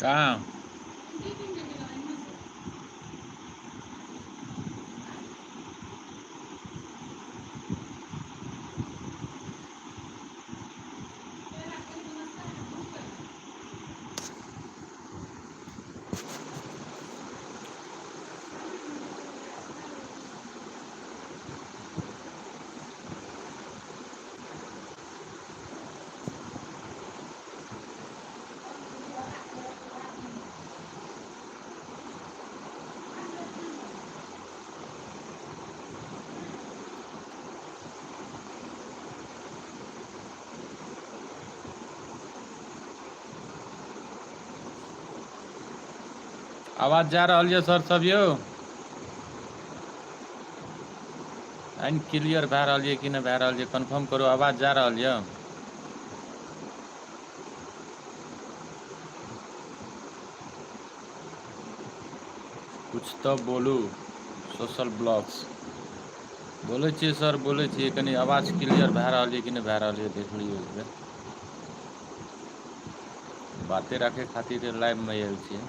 कहाँ? आवाज जा रहल यऽ सर सब यौ? लाइन क्लियर भए रहल यऽ कि नहीं भए रहल यऽ कन्फर्म करू। आवाज जा रहल यऽ? कुछ तो बोलू सोशल ब्लॉग्स। बोलै छियै सर, बोलै छियै, कनि आवाज क्लियर भए रहल यऽ कि नहीं भए रहल यऽ देख लियौ एक बेर। बाते रखे खातिर लाइव में आयल छियै।